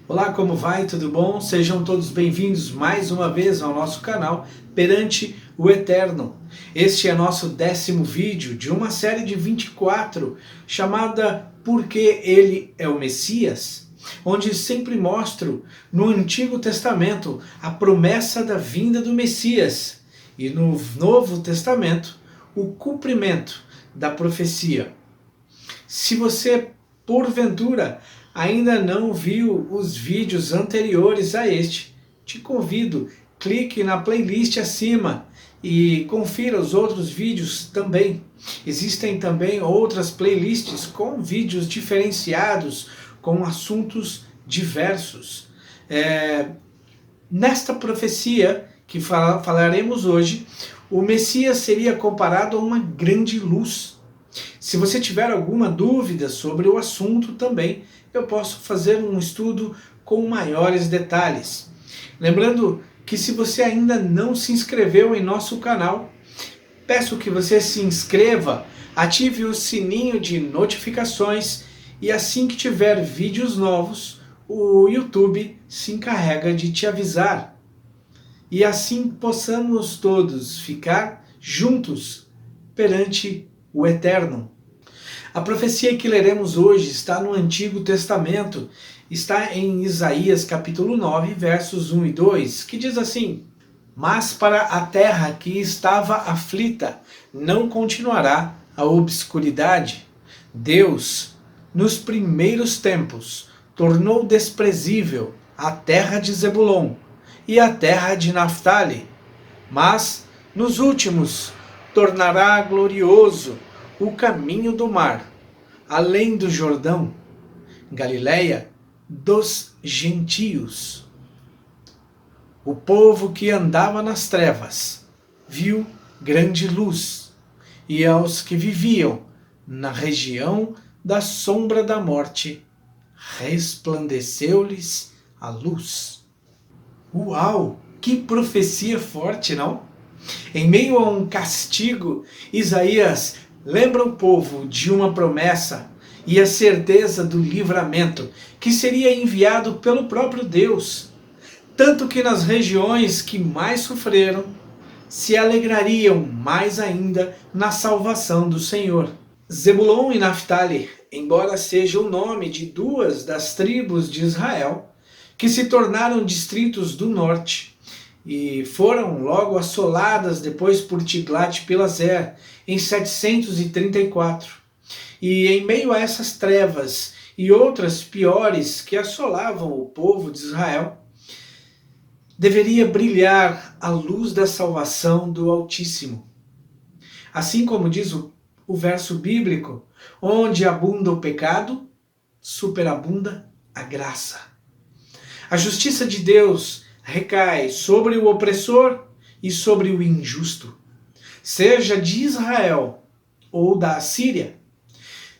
Olá, como vai? Tudo bom? Sejam todos bem-vindos mais uma vez ao nosso canal Perante o Eterno. Este é nosso 10º vídeo de uma série de 24 chamada Porque Ele é o Messias, onde sempre mostro no Antigo Testamento a promessa da vinda do Messias e no Novo Testamento o cumprimento da profecia. Se você, porventura, ainda não viu os vídeos anteriores a este, te convido, clique na playlist acima e confira os outros vídeos também. Existem também outras playlists com vídeos diferenciados, com assuntos diversos. Nesta profecia que falaremos hoje, o Messias seria comparado a uma grande luz. Se você tiver alguma dúvida sobre o assunto também, eu posso fazer um estudo com maiores detalhes. Lembrando que se você ainda não se inscreveu em nosso canal, peço que você se inscreva, ative o sininho de notificações e assim que tiver vídeos novos, o YouTube se encarrega de te avisar. E assim possamos todos ficar juntos perante o Eterno. A profecia que leremos hoje está no Antigo Testamento, está em Isaías capítulo 9, versos 1 e 2, que diz assim: Mas para a terra que estava aflita não continuará a obscuridade. Deus, nos primeiros tempos, tornou desprezível a terra de Zebulon e a terra de Naftali, mas nos últimos tornará glorioso o caminho do mar, além do Jordão, Galileia dos gentios. O povo que andava nas trevas viu grande luz, e aos que viviam na região da sombra da morte, resplandeceu-lhes a luz. Uau! Que profecia forte, não? Em meio a um castigo, Isaías lembra o povo de uma promessa e a certeza do livramento que seria enviado pelo próprio Deus, tanto que nas regiões que mais sofreram, se alegrariam mais ainda na salvação do Senhor. Zebulon e Naftali, embora seja o nome de duas das tribos de Israel, que se tornaram distritos do norte, e foram logo assoladas depois por Tiglat-Pileser em 734. E em meio a essas trevas e outras piores que assolavam o povo de Israel, deveria brilhar a luz da salvação do Altíssimo. Assim como diz o verso bíblico, onde abunda o pecado, superabunda a graça. A justiça de Deus recai sobre o opressor e sobre o injusto, seja de Israel ou da Assíria.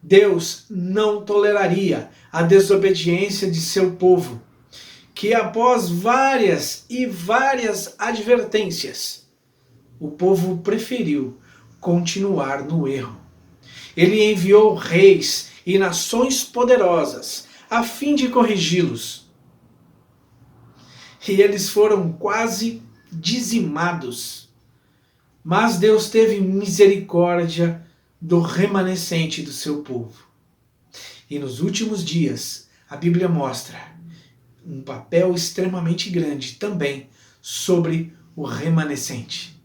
Deus não toleraria a desobediência de seu povo, que após várias e várias advertências, o povo preferiu continuar no erro. Ele enviou reis e nações poderosas a fim de corrigi-los. E eles foram quase dizimados. Mas Deus teve misericórdia do remanescente do seu povo. E nos últimos dias, a Bíblia mostra um papel extremamente grande também sobre o remanescente.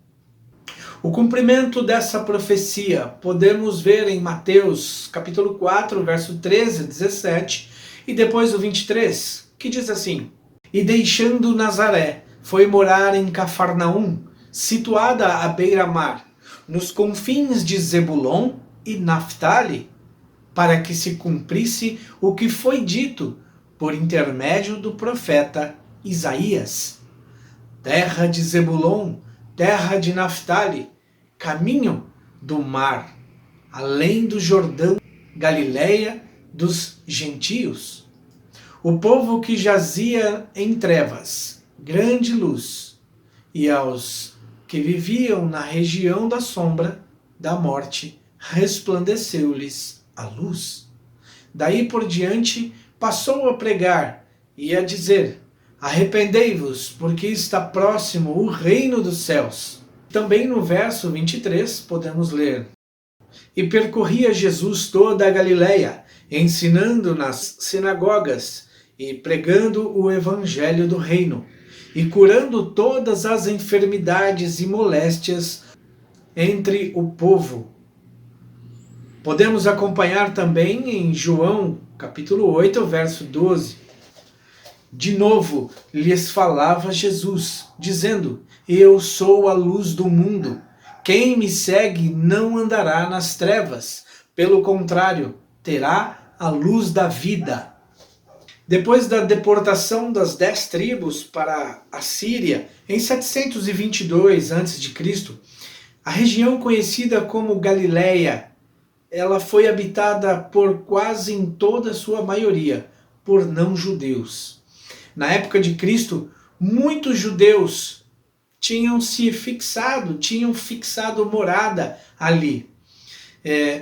O cumprimento dessa profecia podemos ver em Mateus capítulo 4, verso 13 a 17 e depois o 23, que diz assim: E deixando Nazaré, foi morar em Cafarnaum, situada à beira-mar, nos confins de Zebulon e Naftali, para que se cumprisse o que foi dito por intermédio do profeta Isaías. Terra de Zebulon, terra de Naftali, caminho do mar, além do Jordão, Galileia dos gentios. O povo que jazia em trevas, grande luz, e aos que viviam na região da sombra da morte, resplandeceu-lhes a luz. Daí por diante passou a pregar e a dizer: arrependei-vos, porque está próximo o reino dos céus. Também no verso 23 podemos ler: e percorria Jesus toda a Galileia, ensinando nas sinagogas e pregando o evangelho do reino, e curando todas as enfermidades e moléstias entre o povo. Podemos acompanhar também em João, capítulo 8, verso 12. De novo lhes falava Jesus, dizendo: eu sou a luz do mundo. Quem me segue não andará nas trevas, pelo contrário, terá a luz da vida. Depois da deportação das 10 tribos para a Síria, em 722 a.C., a região conhecida como Galileia, ela foi habitada por quase em toda a sua maioria por não-judeus. Na época de Cristo, muitos judeus tinham fixado morada ali.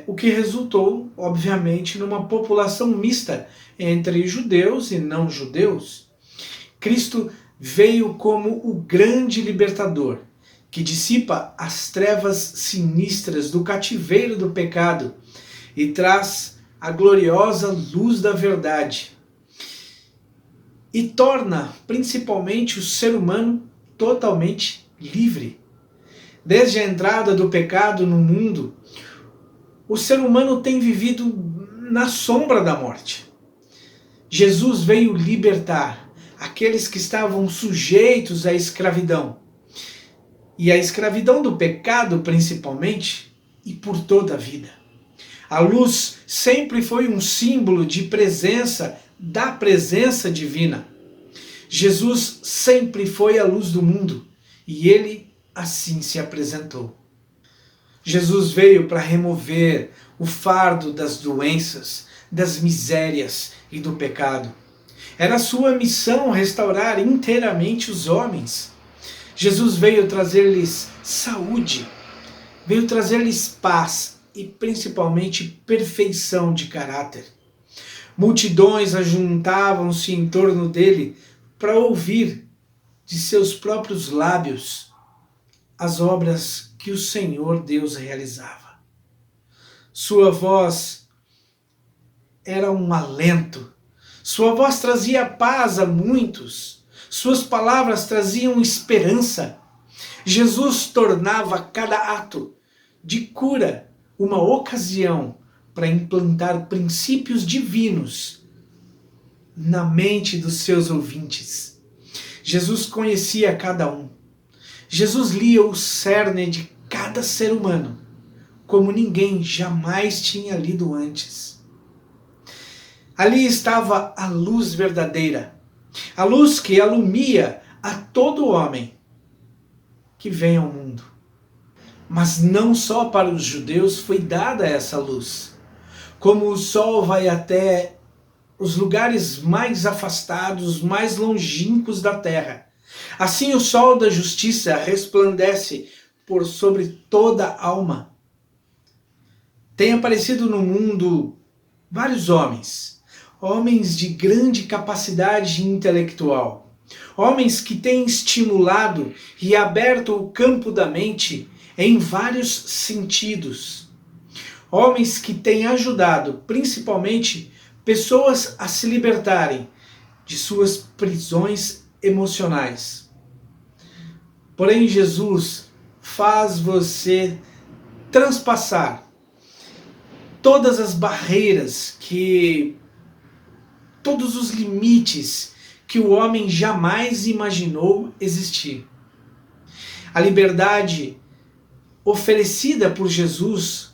O que resultou, obviamente, numa população mista entre judeus e não-judeus. Cristo veio como o grande libertador, que dissipa as trevas sinistras do cativeiro do pecado e traz a gloriosa luz da verdade. E torna, principalmente, o ser humano totalmente livre. Desde a entrada do pecado no mundo, o ser humano tem vivido na sombra da morte. Jesus veio libertar aqueles que estavam sujeitos à escravidão. E a escravidão do pecado, principalmente, e por toda a vida. A luz sempre foi um símbolo de presença, da presença divina. Jesus sempre foi a luz do mundo e ele assim se apresentou. Jesus veio para remover o fardo das doenças, das misérias e do pecado. Era sua missão restaurar inteiramente os homens. Jesus veio trazer-lhes saúde, veio trazer-lhes paz e principalmente perfeição de caráter. Multidões ajuntavam-se em torno dele para ouvir de seus próprios lábios as obras que o Senhor Deus realizava. Sua voz era um alento, sua voz trazia paz a muitos, suas palavras traziam esperança. Jesus tornava cada ato de cura uma ocasião para implantar princípios divinos na mente dos seus ouvintes. Jesus conhecia cada um. Jesus lia o cerne de cada ser humano, como ninguém jamais tinha lido antes. Ali estava a luz verdadeira, a luz que alumia a todo homem que vem ao mundo. Mas não só para os judeus foi dada essa luz. Como o sol vai até os lugares mais afastados, mais longínquos da terra, assim o sol da justiça resplandece por sobre toda a alma. Tem aparecido no mundo vários homens de grande capacidade intelectual, homens que têm estimulado e aberto o campo da mente em vários sentidos, homens que têm ajudado principalmente pessoas a se libertarem de suas prisões emocionais. Porém, Jesus faz você transpassar todas as barreiras, todos os limites que o homem jamais imaginou existir. A liberdade oferecida por Jesus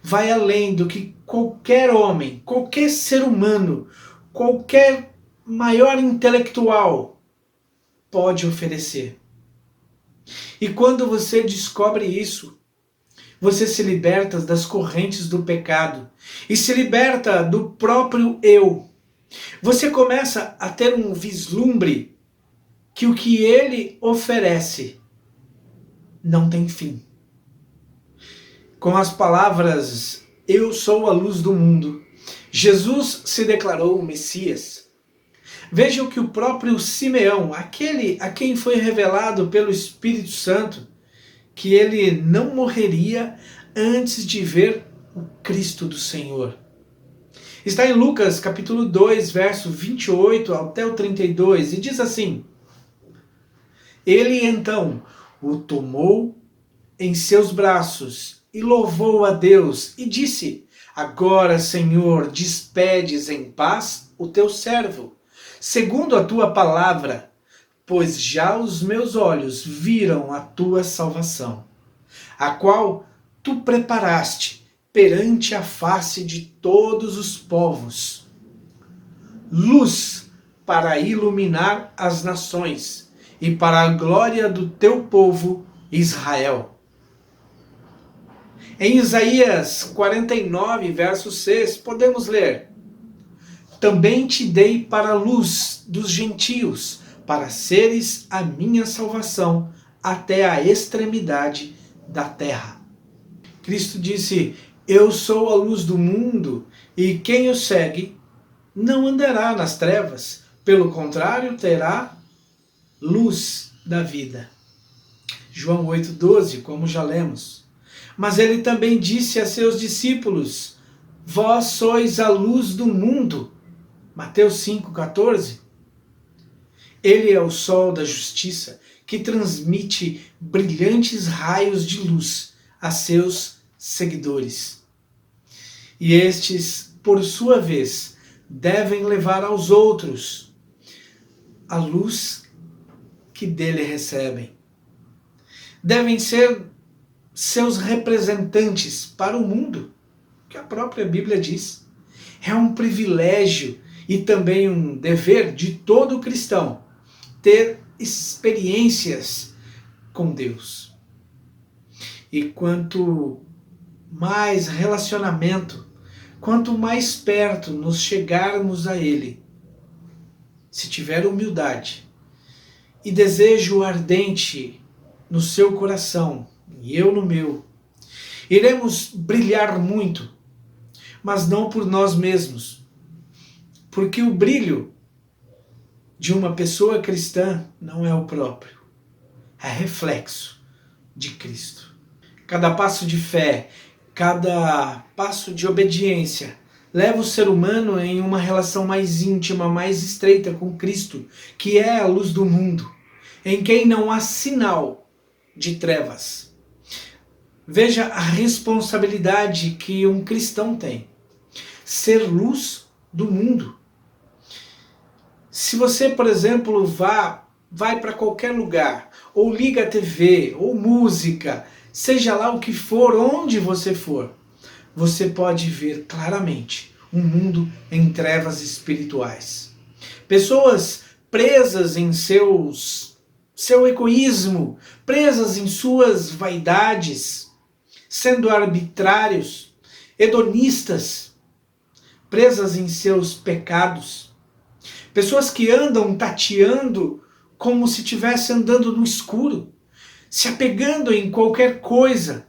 vai além do que qualquer homem, qualquer ser humano, qualquer maior intelectual pode oferecer. E quando você descobre isso, você se liberta das correntes do pecado e se liberta do próprio eu. Você começa a ter um vislumbre que o que ele oferece não tem fim. Com as palavras, eu sou a luz do mundo, Jesus se declarou o Messias. Veja o que o próprio Simeão, aquele a quem foi revelado pelo Espírito Santo, que ele não morreria antes de ver o Cristo do Senhor. Está em Lucas capítulo 2, verso 28 até o 32, e diz assim: Ele então o tomou em seus braços e louvou a Deus e disse: Agora, Senhor, despedes em paz o teu servo, segundo a tua palavra, pois já os meus olhos viram a tua salvação, a qual tu preparaste perante a face de todos os povos, luz para iluminar as nações e para a glória do teu povo Israel. Em Isaías 49, verso 6, podemos ler: Também te dei para a luz dos gentios, para seres a minha salvação até a extremidade da terra. Cristo disse: Eu sou a luz do mundo, e quem o segue não andará nas trevas, pelo contrário, terá luz da vida. João 8,12, como já lemos. Mas ele também disse a seus discípulos: Vós sois a luz do mundo. Mateus 5,14. Ele é o sol da justiça que transmite brilhantes raios de luz a seus seguidores. E estes, por sua vez, devem levar aos outros a luz que dele recebem. Devem ser seus representantes para o mundo, que a própria Bíblia diz. É um privilégio e também um dever de todo cristão ter experiências com Deus. E quanto mais relacionamento, quanto mais perto nos chegarmos a Ele, se tiver humildade e desejo ardente no seu coração, e eu no meu, iremos brilhar muito, mas não por nós mesmos, porque o brilho de uma pessoa cristã não é o próprio, é reflexo de Cristo. Cada passo de fé, cada passo de obediência leva o ser humano em uma relação mais íntima, mais estreita com Cristo, que é a luz do mundo, em quem não há sinal de trevas. Veja a responsabilidade que um cristão tem: ser luz do mundo. Se você, por exemplo, vai para qualquer lugar, ou liga a TV, ou música, seja lá o que for, onde você for, você pode ver claramente um mundo em trevas espirituais. Pessoas presas em seu egoísmo, presas em suas vaidades, sendo arbitrários, hedonistas, presas em seus pecados. Pessoas que andam tateando como se estivesse andando no escuro, se apegando em qualquer coisa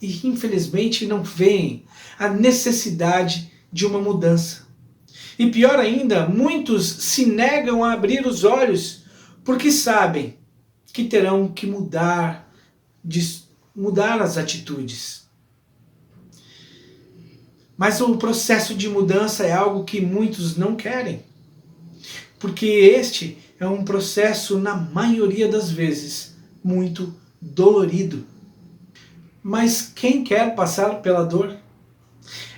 e infelizmente não veem a necessidade de uma mudança. E pior ainda, muitos se negam a abrir os olhos porque sabem que terão que mudar as atitudes. Mas o processo de mudança é algo que muitos não querem, porque este é um processo, na maioria das vezes, muito dolorido. Mas quem quer passar pela dor?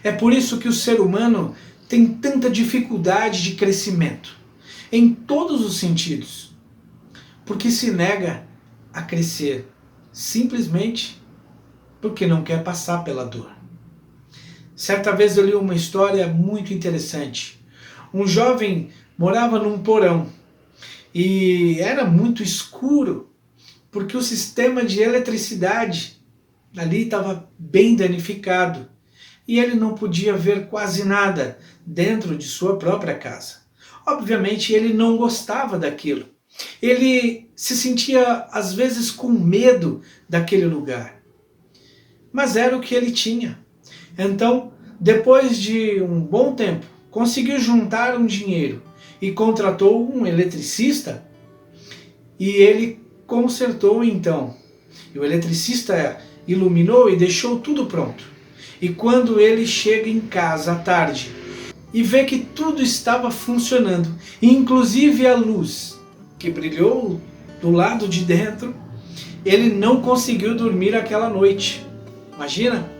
É por isso que o ser humano tem tanta dificuldade de crescimento, em todos os sentidos, porque se nega a crescer, simplesmente porque não quer passar pela dor. Certa vez eu li uma história muito interessante. Um jovem morava num porão e era muito escuro, porque o sistema de eletricidade ali estava bem danificado e ele não podia ver quase nada dentro de sua própria casa. Obviamente ele não gostava daquilo. Ele se sentia às vezes com medo daquele lugar. Mas era o que ele tinha. Então, depois de um bom tempo, conseguiu juntar um dinheiro e contratou um eletricista e ele consertou então. E o eletricista iluminou e deixou tudo pronto. E quando ele chega em casa à tarde e vê que tudo estava funcionando, inclusive a luz que brilhou do lado de dentro, ele não conseguiu dormir aquela noite. Imagina,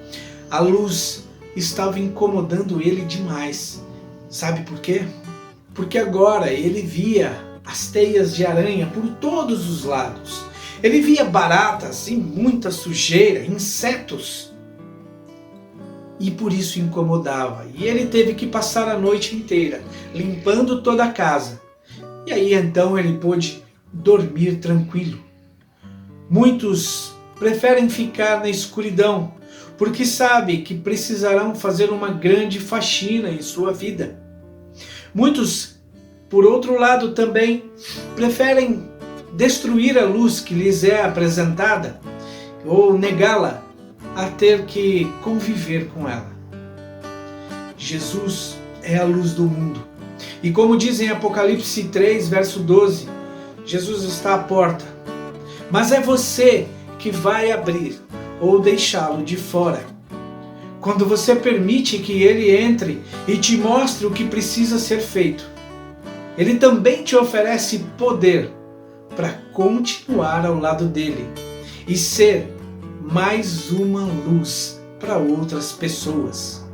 a luz estava incomodando ele demais. Sabe por quê? Porque agora ele via as teias de aranha por todos os lados. Ele via baratas e muita sujeira, insetos. E por isso incomodava. E ele teve que passar a noite inteira limpando toda a casa. E aí então ele pôde dormir tranquilo. Muitos preferem ficar na escuridão porque sabem que precisarão fazer uma grande faxina em sua vida. Muitos, por outro lado, também preferem destruir a luz que lhes é apresentada ou negá-la a ter que conviver com ela. Jesus é a luz do mundo. E como diz em Apocalipse 3, verso 12, Jesus está à porta. Mas é você que vai abrir ou deixá-lo de fora. Quando você permite que ele entre e te mostre o que precisa ser feito, ele também te oferece poder para continuar ao lado dele e ser mais uma luz para outras pessoas.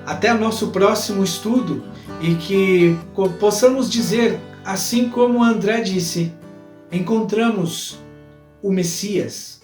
Até o nosso próximo estudo e que possamos dizer, assim como André disse, encontramos o Messias.